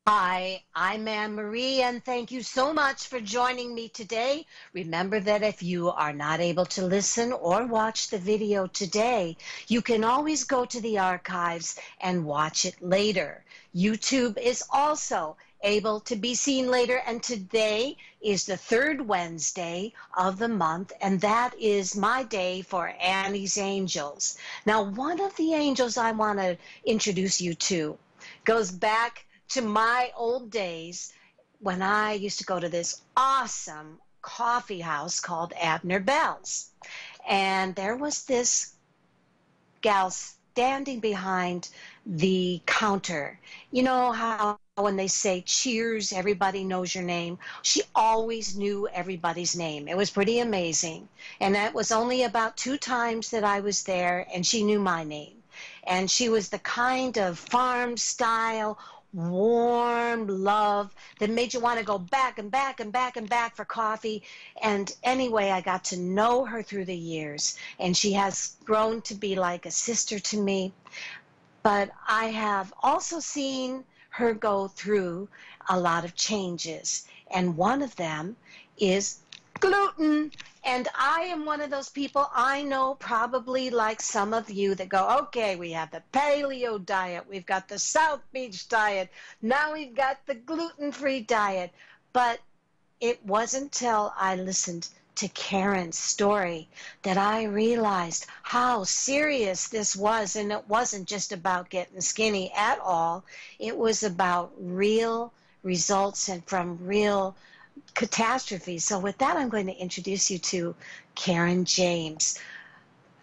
Hi, I'm Anne Marie, and thank you so much for joining me today. Remember that if you are not able to listen or watch the video today, you can always go to the archives and watch it later. YouTube is also able to be seen later, and today is the third Wednesday of the month, and that is my day for Annie's Angels. Now, one of the angels I want to introduce you to goes back to my old days when I used to go to this awesome coffee house called Abner Bell's. And there was this gal standing behind the counter. You know how when they say cheers, everybody knows your name? She always knew everybody's name. It was pretty amazing. And that was only about 2 times that I was there, and she knew my name. And she was the kind of farm style, warm love that made you want to go back and back and back and back for coffee. And anyway, I got to know her through the years, and she has grown to be like a sister to me. But I have also seen her go through a lot of changes, and one of them is gluten. And I am one of those people, I know, probably like some of you, that go, okay, we have the paleo diet, we've got the South Beach diet, now we've got the gluten-free diet. But it wasn't until I listened to Karen's story that I realized how serious this was. And it wasn't just about getting skinny at all. It was about real results and from real catastrophes. So with that, I'm going to introduce you to Karen James.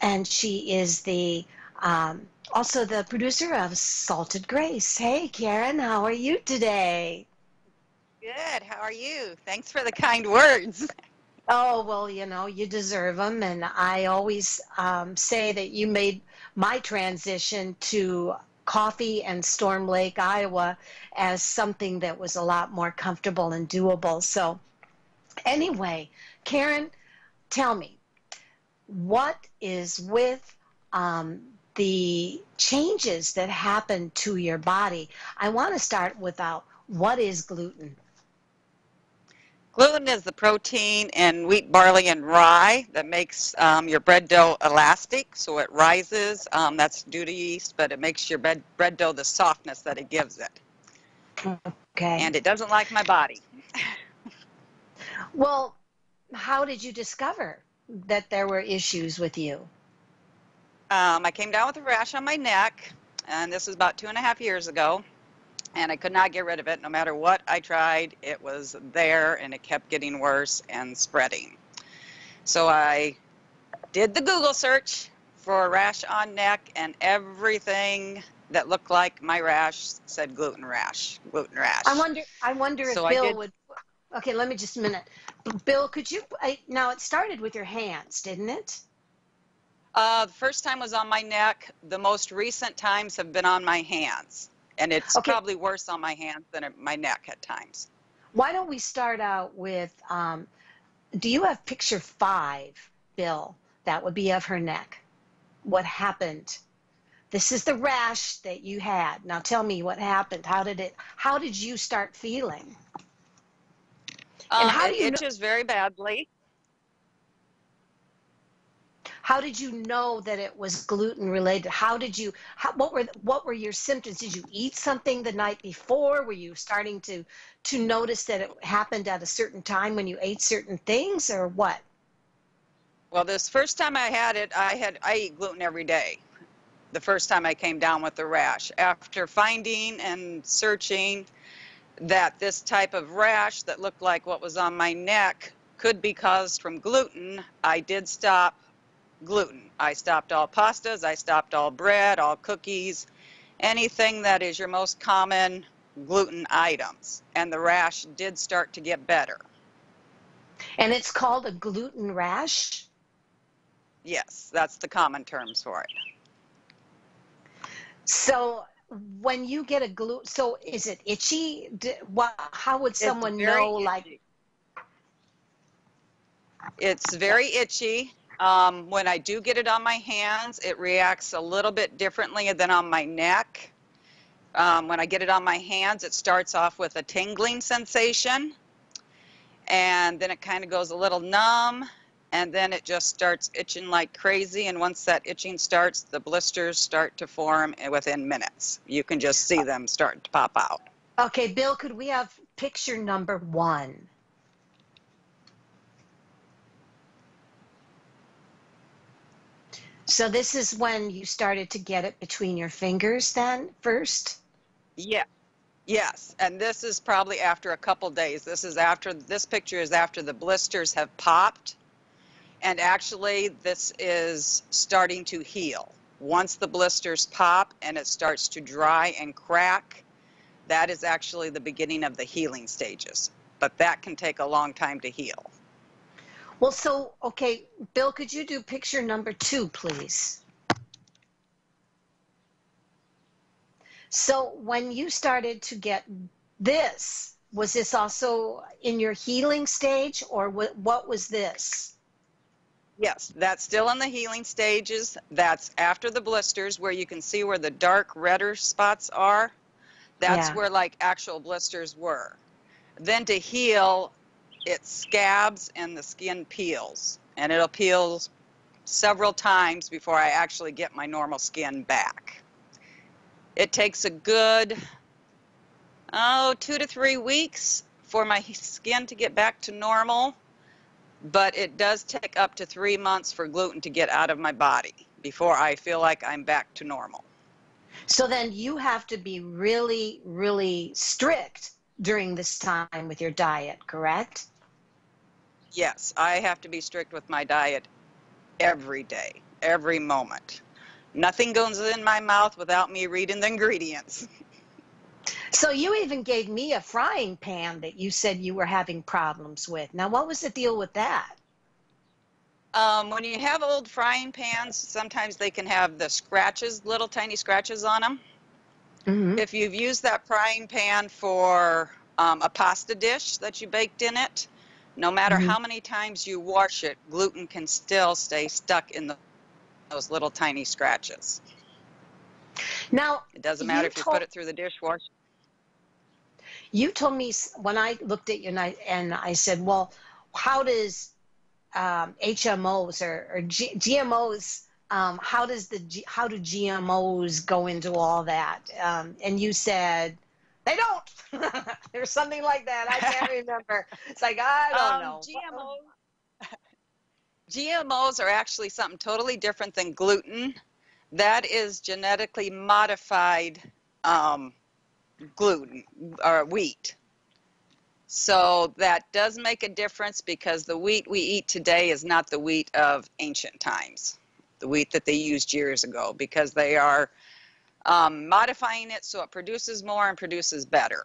And she is the also the producer of Salted Grace. Hey, Karen, how are you today? Good. How are you? Thanks for the kind words. Oh, well, you deserve them. And I always say that you made my transition to coffee and Storm Lake, Iowa, as something that was a lot more comfortable and doable. So, anyway, Karen, tell me, what is with the changes that happen to your body? I want to start without what is gluten? Gluten is the protein in wheat, barley, and rye that makes your bread dough elastic, so it rises. That's due to yeast, but it makes your bread dough the softness that it gives it. Okay. And it doesn't like my body. Well, how did you discover that there were issues with you? I came down with a rash on my neck, and this was about 2.5 years ago. And I could not get rid of it. No matter what I tried, it was there, and it kept getting worse and spreading. So I did the Google search for a rash on neck, and everything that looked like my rash said gluten rash, gluten I rash. wonder I wonder if So I Bill did. would. Okay, let me just a minute. Bill, could you now it started with your hands, didn't it? The first time was on my neck. The most recent times have been on my hands, and it's Okay, probably worse on my hands than my neck at times. why don't we start out with do you have picture 5, Bill? That would be of her neck. What happened? This is the rash that you had. Now tell me what happened. How did you start feeling? And It itches very badly. how did you know that it was gluten related? What were your symptoms? Did you eat something the night before? Were you starting to notice that it happened at a certain time when you ate certain things, or what? Well, this first time I had it, I eat gluten every day. The first time I came down with the rash. After finding and searching that this type of rash that looked like what was on my neck could be caused from gluten, I did stop gluten. I stopped all pastas, I stopped all bread, all cookies, anything that is your most common gluten items. And the rash did start to get better. And it's called a gluten rash? Yes, that's the common terms for it. So when you get a gluten, so is it itchy? How would It's someone very know, like, itchy. It's very itchy. When I do get it on my hands, it reacts a little bit differently than on my neck. When I get it on my hands, it starts off with a tingling sensation, and then it kind of goes a little numb, and then it just starts itching like crazy. And once that itching starts, the blisters start to form within minutes. You can just see them start to pop out. Okay, Bill, could we have picture number 1? So this is when you started to get it between your fingers then first? Yeah. Yes, and this is probably after a couple days. This picture is after the blisters have popped, and actually this is starting to heal. Once the blisters pop and it starts to dry and crack, that is actually the beginning of the healing stages. But that can take a long time to heal. Well, so, okay, Bill, could you do picture number 2, please? So when you started to get this, was this also in your healing stage, or what was this? Yes, that's still in the healing stages. That's after the blisters, where you can see where the dark redder spots are. That's Yeah. where like actual blisters were. Then to heal, it scabs and the skin peels, and it'll peel several times before I actually get my normal skin back. It takes a good 2 to 3 weeks for my skin to get back to normal, but it does take up to 3 months for gluten to get out of my body before I feel like I'm back to normal. So then you have to be really, really strict during this time with your diet, correct? Yes, I have to be strict with my diet every day, every moment. Nothing goes in my mouth without me reading the ingredients. So you even gave me a frying pan that you said you were having problems with. Now, what was the deal with that? When you have old frying pans, sometimes they can have the scratches, little tiny scratches on them. Mm-hmm. If you've used that frying pan for a pasta dish that you baked in it, no matter Mm-hmm. how many times you wash it, gluten can still stay stuck in those little tiny scratches. Now, It doesn't matter you if you put told it through the dishwasher. me when I looked at you and I said, well, how does HMOs or GMOs? How do GMOs go into all that? And you said they don't. There's something like that. I can't remember. It's like I don't know. GMOs are actually something totally different than gluten. That is genetically modified gluten or wheat. So that does make a difference because the wheat we eat today is not the wheat of ancient times, the wheat that they used years ago, because they are modifying it so it produces more and produces better.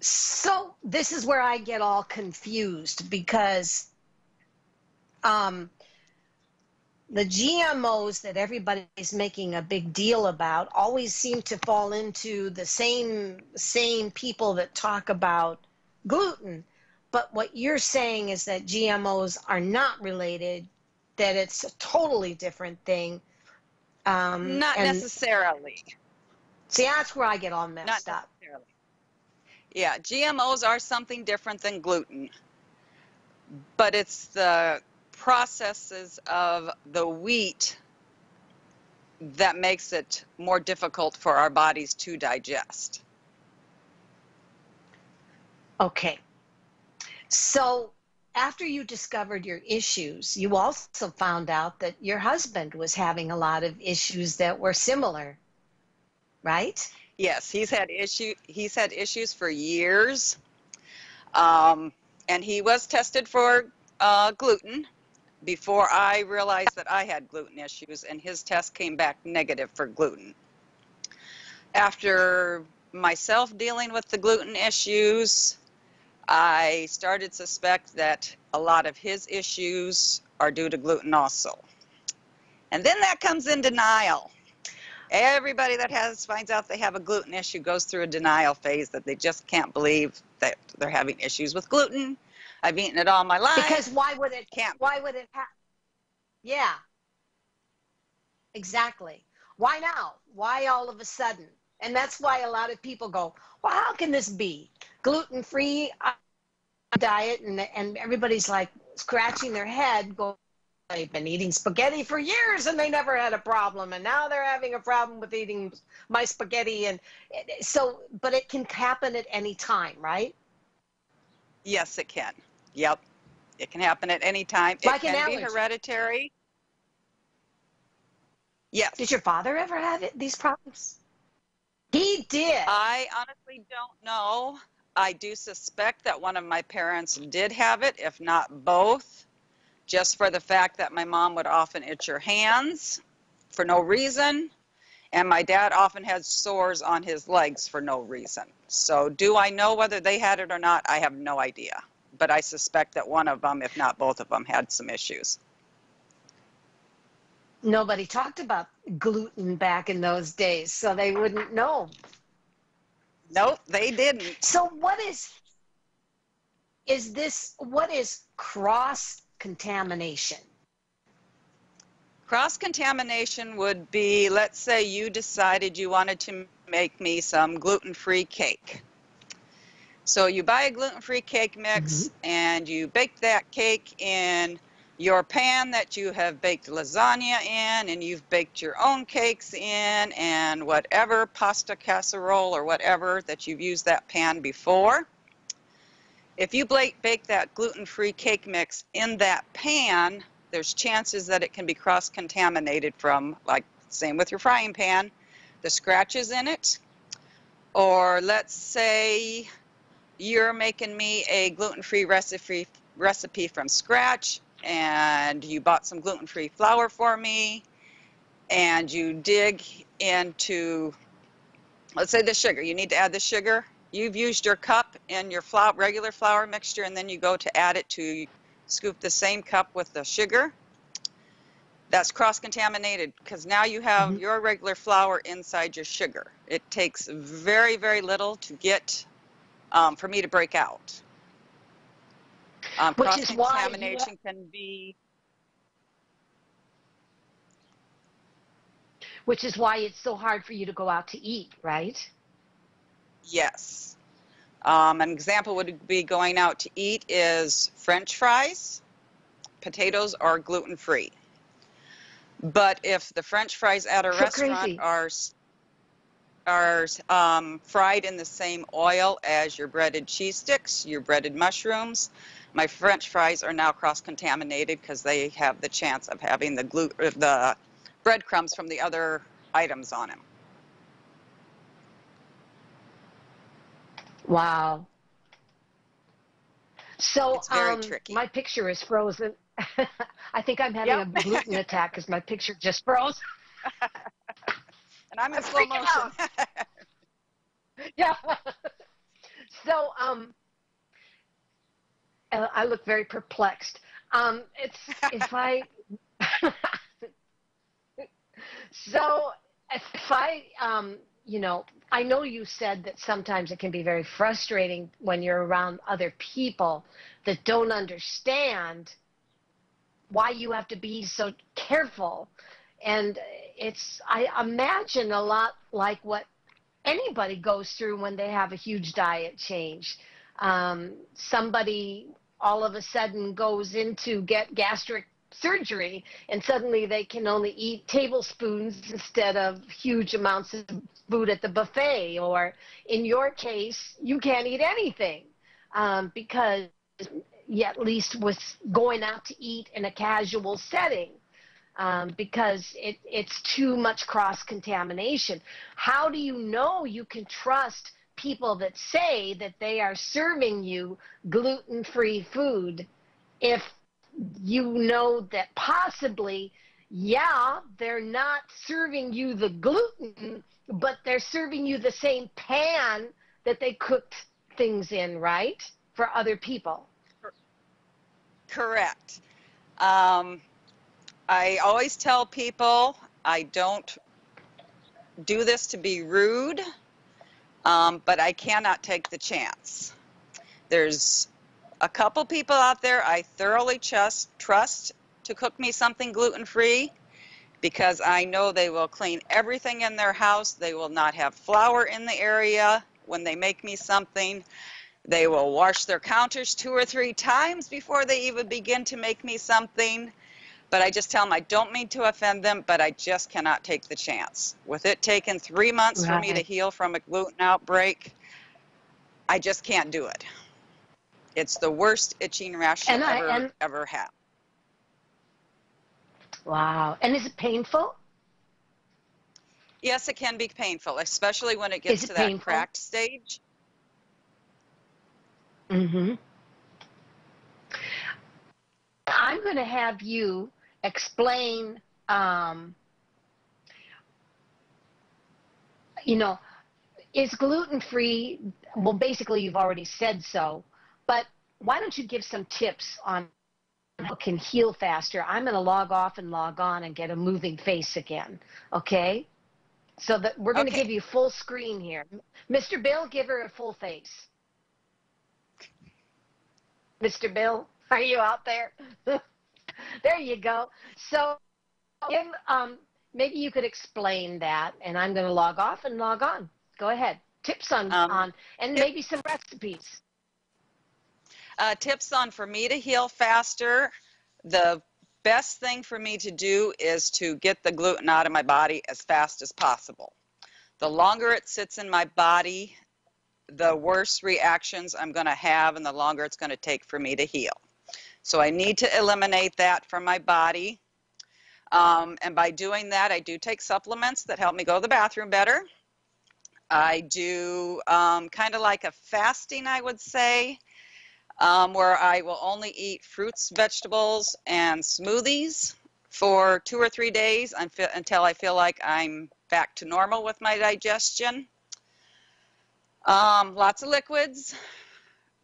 So this is where I get all confused because the GMOs that everybody's making a big deal about always seem to fall into the same people that talk about gluten. But what you're saying is that GMOs are not related, that it's a totally different thing. Not And necessarily. see, that's where I get all Not messed up. necessarily. Yeah, GMOs are something different than gluten, but it's the processes of the wheat that makes it more difficult for our bodies to digest. Okay. So after you discovered your issues, you also found out that your husband was having a lot of issues that were similar, right? Yes, he's had issues for years, and he was tested for gluten before I realized that I had gluten issues, and his test came back negative for gluten. After myself dealing with the gluten issues, I started to suspect that a lot of his issues are due to gluten also. And then that comes in denial. Everybody that finds out they have a gluten issue goes through a denial phase that they just can't believe that they're having issues with gluten. I've eaten it all my Because life. why would it Can't. why would it have yeah, exactly. Why now? Why all of a sudden? And that's why a lot of people go, well, how can this be? Gluten-free diet, and everybody's like scratching their head, going, they've been eating spaghetti for years and they never had a problem, and now they're having a problem with eating my spaghetti. And so, but it can happen at any time, right? Yes, it can. Yep. It can happen at any time. It Like an can be allergy. hereditary. Yes. Did your father ever have these problems? He did. I honestly don't know. I do suspect that one of my parents did have it, if not both, just for the fact that my mom would often itch her hands for no reason, and my dad often had sores on his legs for no reason. So do I know whether they had it or not? I have no idea. But I suspect that one of them, if not both of them, had some issues. Nobody talked about gluten back in those days, so they wouldn't know. Nope, they didn't. So what what is cross-contamination? Cross-contamination would be, let's say you decided you wanted to make me some gluten-free cake. So you buy a gluten-free cake mix and you bake that cake in your pan that you have baked lasagna in, and you've baked your own cakes in, and whatever pasta casserole or whatever that you've used that pan before. If you bake that gluten-free cake mix in that pan, there's chances that it can be cross-contaminated from, like, same with your frying pan, the scratches in it. Or let's say you're making me a gluten-free recipe from scratch, and you bought some gluten-free flour for me, and you dig into, let's say, the sugar. You need to add the sugar. You've used your cup in your regular flour mixture, and then you go to add it to scoop the same cup with the sugar. That's cross-contaminated because now you have your regular flour inside your sugar. It takes very, very little to get for me to break out. Cross-contamination can be... Which is why it's so hard for you to go out to eat, right? Yes. An example would be going out to eat is French fries. Potatoes are gluten-free. But if the French fries at a restaurant are fried in the same oil as your breaded cheese sticks, your breaded mushrooms, my French fries are now cross-contaminated because they have the chance of having the breadcrumbs from the other items on them. Wow. So it's very tricky. My picture is frozen. I think I'm having a gluten attack because my picture just froze. And I'm in slow motion. Yeah. So I look very perplexed. It's if I so if I you know, I know you said that sometimes it can be very frustrating when you're around other people that don't understand why you have to be so careful. And I imagine a lot like what anybody goes through when they have a huge diet change. Somebody all of a sudden goes in to get gastric surgery, and suddenly they can only eat tablespoons instead of huge amounts of food at the buffet. Or in your case, you can't eat anything because at least with going out to eat in a casual setting, because it's too much cross-contamination. How do you know you can trust people that say that they are serving you gluten-free food if you know that possibly, they're not serving you the gluten, but they're serving you the same pan that they cooked things in, right? For other people. Correct. I always tell people I don't do this to be rude, but I cannot take the chance. There's a couple people out there I thoroughly trust to cook me something gluten-free, because I know they will clean everything in their house. They will not have flour in the area when they make me something. They will wash their counters 2 or 3 times before they even begin to make me something. But I just tell them I don't mean to offend them, but I just cannot take the chance. With it taking 3 months for me to Right. heal from a gluten outbreak, I just can't do it. It's the worst itching rash you'll ever have. Wow. And is it painful? Yes, it can be painful, especially when it Is gets it to that painful? cracked stage. Mm-hmm. I'm going to have you explain, you know, is gluten-free, well, basically you've already said so, but why don't you give some tips on how it can heal faster? I'm going to log off and log on and get a moving face again, okay? So that we're going to give Okay. you full screen here. Mr. Bill, give her a full face. Mr. Bill, are you out there? There you go. So maybe you could explain that, and I'm going to log off and log on. Go ahead. Tips Um, and tip, maybe some recipes. tips on for me to heal faster. The best thing for me to do is to get the gluten out of my body as fast as possible. The longer it sits in my body, the worse reactions I'm going to have and the longer it's going to take for me to heal. So I need to eliminate that from my body. And by doing that, I do take supplements that help me go to the bathroom better. I do kind of like a fasting, I would say, where I will only eat fruits, vegetables, and smoothies for 2 or 3 days until I feel like I'm back to normal with my digestion. Lots of liquids.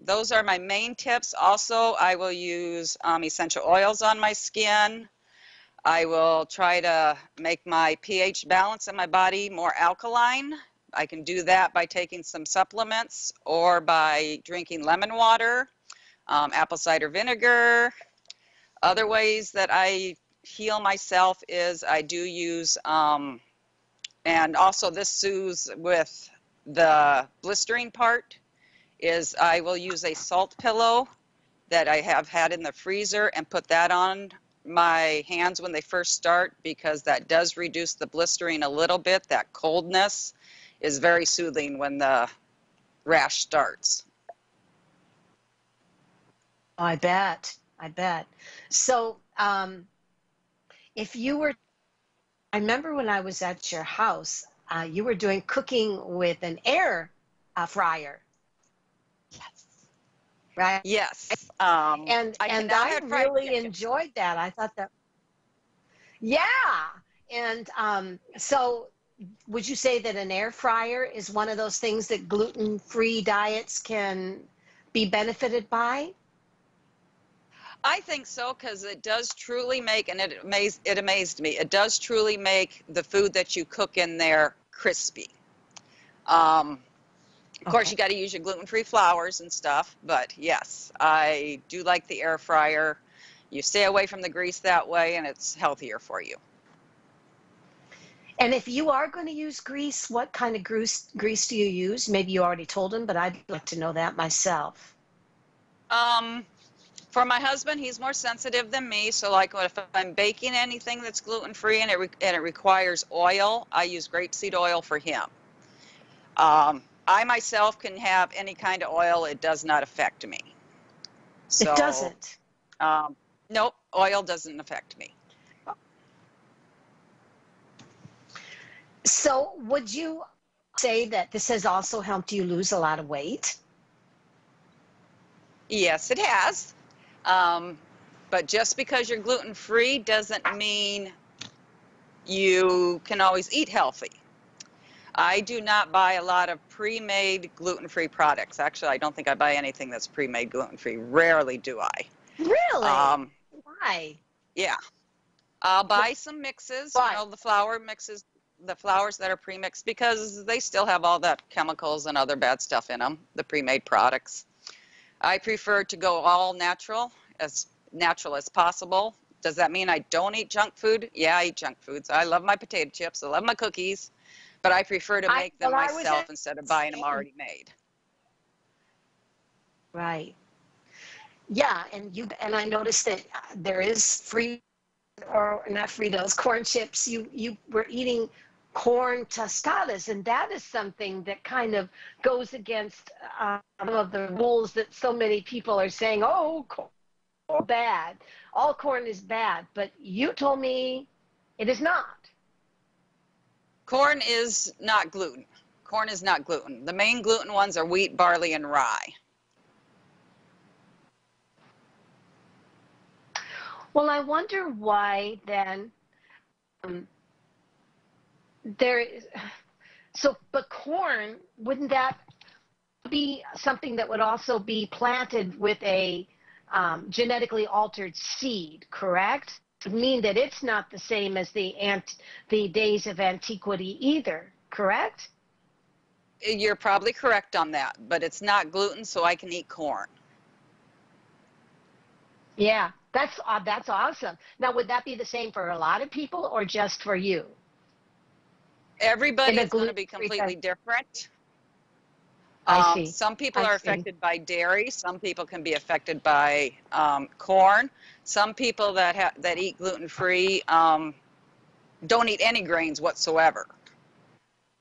Those are my main tips. Also, I will use essential oils on my skin. I will try to make my pH balance in my body more alkaline. I can do that by taking some supplements or by drinking lemon water, apple cider vinegar. Other ways that I heal myself is I do use, and also this soothes with the blistering part, is I will use a salt pillow that I have had in the freezer and put that on my hands when they first start, because that does reduce the blistering a little bit. That coldness is very soothing when the rash starts. I bet. I bet. So, if you were, I remember when I was at your house, you were doing cooking with an air fryer, Yes. right? Yes. I And cannot I have fried really chicken. enjoyed that. I thought that, yeah. And so, would you say that an air fryer is one of those things that gluten-free diets can be benefited by? I think so, because it does truly make, and it amazed me, it does truly make the food that you cook in there crispy. Of course, Okay. you got to use your gluten-free flours and stuff, but yes, I do like the air fryer. You stay away from the grease that way, and it's healthier for you. And if you are going to use grease, what kind of grease do you use? Maybe you already told him, but I'd like to know that myself. Um, for my husband, he's more sensitive than me, so like if I'm baking anything that's gluten-free and it requires oil, I use grapeseed oil for him. I myself can have any kind of oil; it does not affect me. It So, doesn't. um, nope, oil doesn't affect me. So, would you say that this has also helped you lose a lot of weight? Yes, it has. Um, but just because you're gluten-free doesn't mean you can always eat healthy. I do not buy a lot of pre-made gluten-free products. Actually, I don't think I buy anything that's pre-made gluten-free. Rarely do I. Really? Um, Why? yeah, I'll buy some mixes, Why? the flour mixes, the flours that are pre-mixed, because they still have all that chemicals and other bad stuff in them, the pre-made products. I prefer to go all natural as possible. Does that mean I don't eat junk food? Yeah, I eat junk foods. I love my potato chips. I love my cookies, but I prefer to make them well, I was myself instead of buying them asking, already made. right. Yeah, and I noticed that there is free or not Fritos, corn chips. You were eating corn tostadas, and that is something that kind of goes against some of the rules that so many people are saying. Oh, corn bad. All corn is bad, but you told me it is not. Corn is not gluten. Corn is not gluten. The main gluten ones are wheat, barley, and rye. Well, I wonder why then um, there is so, but corn, wouldn't that be something that would also be planted with a genetically altered seed, correct? It would mean that it's not the same as the days of antiquity either, correct? You're probably correct on that, but it's not gluten, so I can eat corn. Yeah, that's awesome. Now, would that be the same for a lot of people or just for you in Everybody a is going to be gluten-free completely country? different. I see. Some people I are see. affected by dairy. Some people can be affected by corn. Some people that eat gluten-free don't eat any grains whatsoever.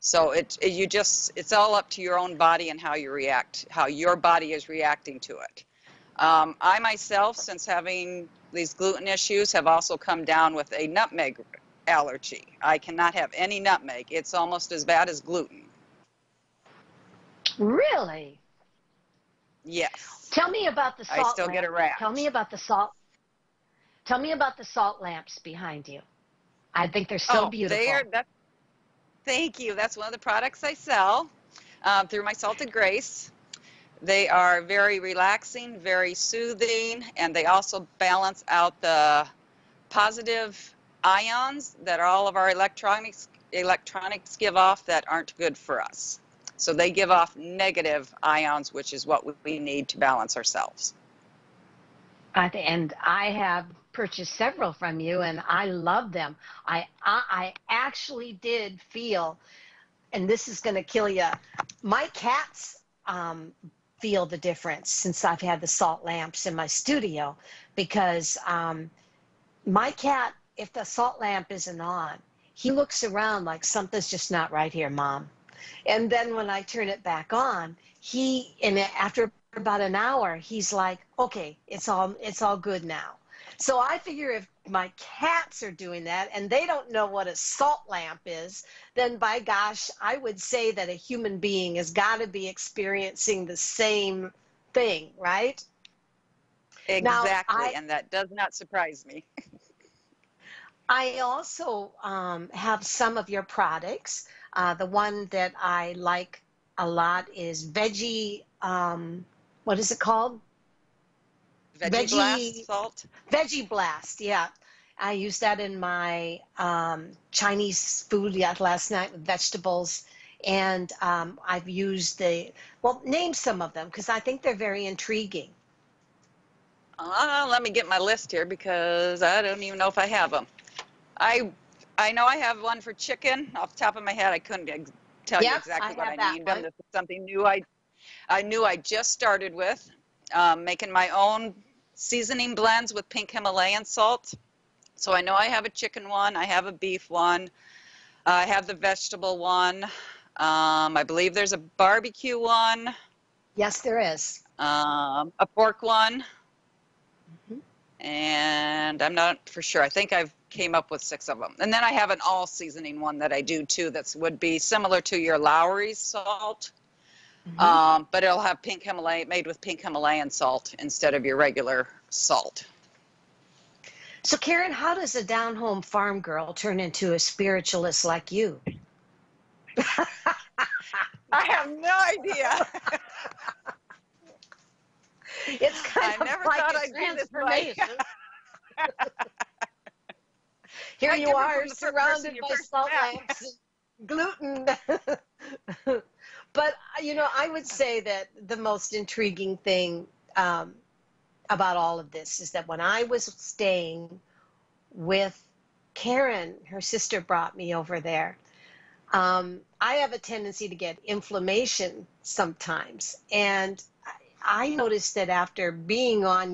So it's all up to your own body and how you react, how your body is reacting to it. I myself, since having these gluten issues, have also come down with a nutmeg allergy. I cannot have any nutmeg. It's almost as bad as gluten. Really? Yes. Tell me about the I salt still get lamp. a Tell me rash. about the salt. Tell me about the salt lamps behind you. I think they're so Oh, they are beautiful. that. Thank you. That's one of the products I sell through my Salted Grace. They are very relaxing, very soothing, and they also balance out the positive ions that all of our electronics give off that aren't good for us. So they give off negative ions, which is what we need to balance ourselves. And I have purchased several from you, and I love them. I actually did feel, and this is going to kill you. My cats feel the difference since I've had the salt lamps in my studio, because my cat, if the salt lamp isn't on, he looks around like something's just not right here, Mom. And then when I turn it back on, after about an hour, he's like, okay, it's all good now. So I figure if my cats are doing that and they don't know what a salt lamp is, then by gosh, I would say that a human being has got to be experiencing the same thing, right? Now, Exactly, and that does not surprise me. I also have some of your products. The one that I like a lot is what is it called? Veggie Blast Veggie, salt. Veggie Blast. Yeah. I used that in my Chinese food last night with vegetables. And I've used well, name some of them because I think they're very intriguing. Let me get my list here because I don't even know if I have them. I I know I have one for chicken. Off the top of my head, I couldn't tell you Yep, I exactly what have I that named them. one. This is something new I knew I just started with, making my own seasoning blends with pink Himalayan salt. So I know I have a chicken one, I have a beef one, I have the vegetable one. I believe there's a barbecue one, Yes, there is. a pork one, Mhm. and I'm not for sure. I think I've came up with 6 of them. And then I have an all seasoning one that I do too that would be similar to your Lowry's salt. Mhm. But it'll have pink Himalayan, made with pink Himalayan salt instead of your regular salt. So, Karen, how does a down home farm girl turn into a spiritualist like you? I have no idea. It's kind I of never like thought a I'd be this way. transformation. Here Quite you different are from the person surrounded you by first salt met. lamps and gluten. But, I would say that the most intriguing thing about all of this is that when I was staying with Karen. Her sister brought me over there. I have a tendency to get inflammation sometimes. And I noticed that after being on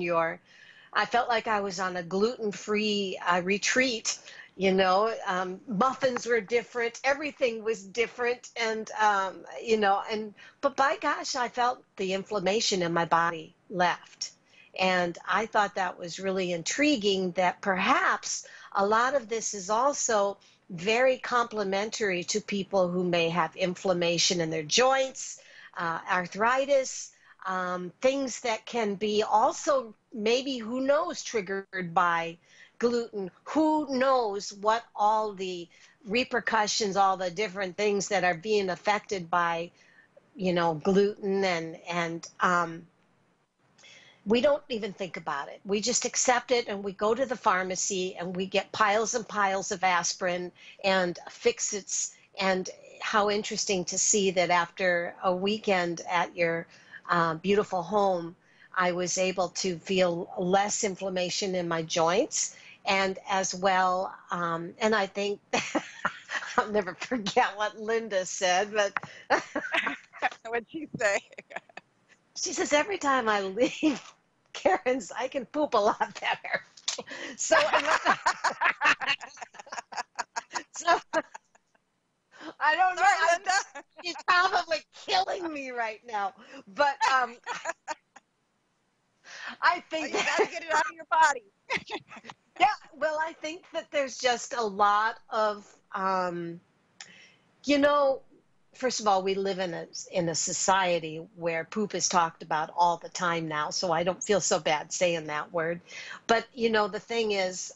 I felt like I was on a gluten-free retreat. Muffins were different, everything was different, and but by gosh, I felt the inflammation in my body left. And I thought that was really intriguing, that perhaps a lot of this is also very complementary to people who may have inflammation in their joints, arthritis, things that can be also maybe, who knows, triggered by gluten. Who knows what all the repercussions, all the different things that are being affected by, gluten, and we don't even think about it. We just accept it, and we go to the pharmacy and we get piles and piles of aspirin and Fix-Its. And how interesting to see that after a weekend at your beautiful home, I was able to feel less inflammation in my joints, and as well, and I think I'll never forget what Linda said, but What'd she say? she says, every time I leave Karen's, I can poop a lot better. So, so I don't know. Sorry, Linda. She's probably killing me right now. But I think You got to get it out of your body. yeah, well, I think that there's just a lot of, first of all, we live in a society where poop is talked about all the time now, so I don't feel so bad saying that word. But the thing is,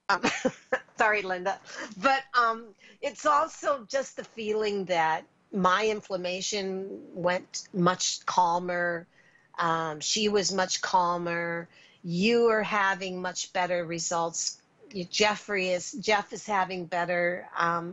um, sorry, Linda, but it's also just the feeling that my inflammation went much calmer. She was much calmer. You are having much better results. Jeff is having better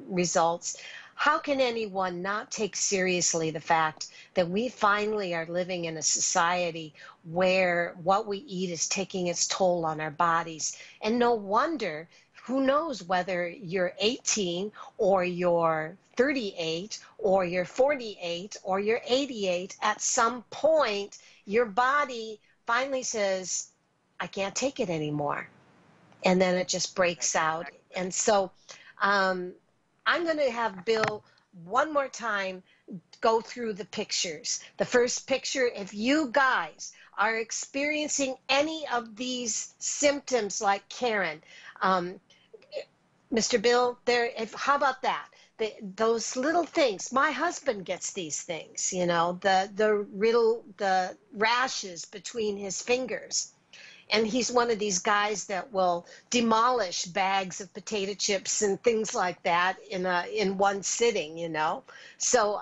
results. How can anyone not take seriously the fact that we finally are living in a society where what we eat is taking its toll on our bodies? And no wonder, who knows whether you're 18 or you're 38 or you're 48 or you're 88, at some point your body finally says, I can't take it anymore. And then it just breaks out. And so I'm going to have Bill one more time go through the pictures. The first picture, if you guys are experiencing any of these symptoms like Karen, Mr. Bill, how about that? Those little things. My husband gets these things, the rashes between his fingers. And he's one of these guys that will demolish bags of potato chips and things like that in one sitting, So,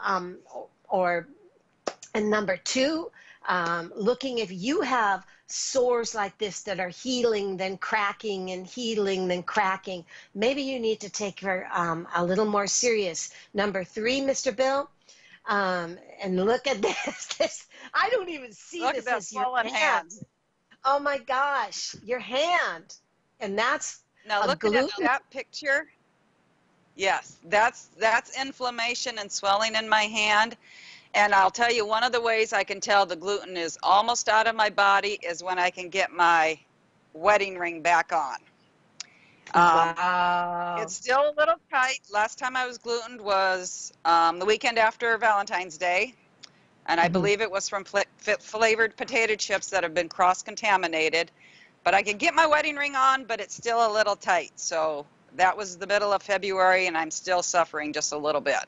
and number two, looking if you have sores like this that are healing, then cracking, and healing, then cracking, maybe you need to take her a little more serious. Number three, Mr. Bill, and look at this. I don't even see Look this at that as your swollen hand. Oh my gosh, your hand. And that's Now a looking at gluten. that picture, yes, that's inflammation and swelling in my hand. And I'll tell you, one of the ways I can tell the gluten is almost out of my body is when I can get my wedding ring back on. Wow. It's still a little tight. Last time I was glutened was the weekend after Valentine's Day. And I believe it was from flavored potato chips that have been cross-contaminated. But I can get my wedding ring on, but it's still a little tight. So that was the middle of February, and I'm still suffering just a little bit.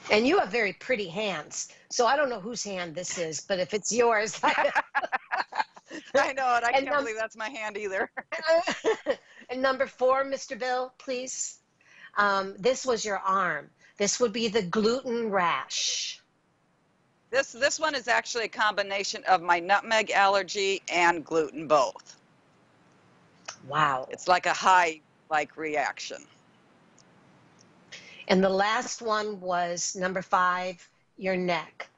And you have very pretty hands. So I don't know whose hand this is, but if it's yours. I know it. I can't believe that's my hand either. And number four, Mr. Bill, please. This was your arm. This would be the gluten rash. This one is actually a combination of my nutmeg allergy and gluten both. Wow. It's like a high-like reaction. And the last one was number five, your neck.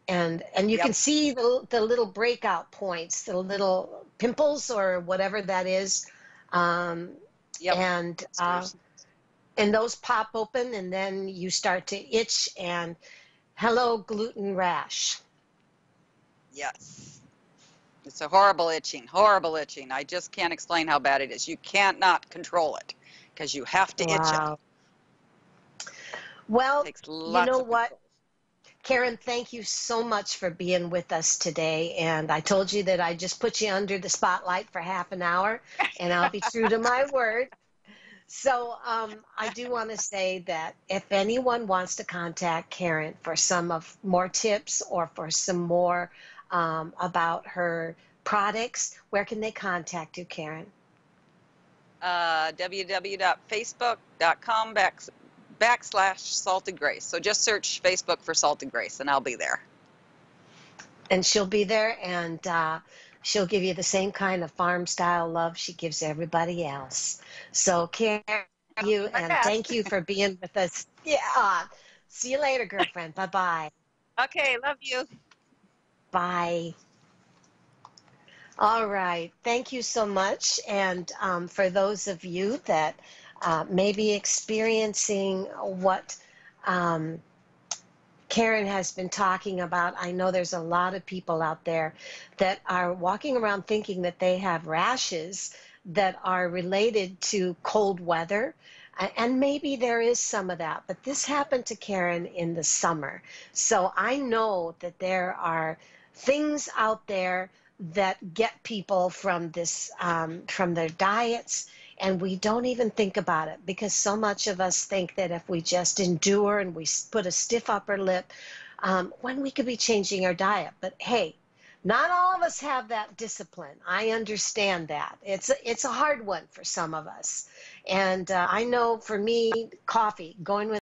And you can see the little breakout points, the little pimples or whatever that is. Yep. And those pop open, and then you start to itch, and hello, gluten rash. Yes. It's a horrible itching, horrible itching. I just can't explain how bad it is. You can't not control it because you have to itch it. Wow. Well, It takes you know lots of what, control. Karen, thank you so much for being with us today. And I told you that I just put you under the spotlight for half an hour, and I'll be true to my word. So I do want to say that if anyone wants to contact Karen for some of more tips or for some more about her products, where can they contact you, Karen? www.facebook.com/salted grace. So just search Facebook for Salted Grace and I'll be there. And she'll be there, and she'll give you the same kind of farm style love she gives everybody else. So, Karen, you, My and thank best. you for being with us. Yeah. See you later, girlfriend. Bye-bye. Okay, love you. Bye. All right. Thank you so much. And for those of you that may be experiencing what um, Karen has been talking about, I know there's a lot of people out there that are walking around thinking that they have rashes that are related to cold weather. And maybe there is some of that, but this happened to Karen in the summer. So I know that there are things out there that get people from this, from their diets, and we don't even think about it because so much of us think that if we just endure and we put a stiff upper lip, when we could be changing our diet. But hey, not all of us have that discipline. I understand that. It's a hard one for some of us. And I know for me, coffee, going with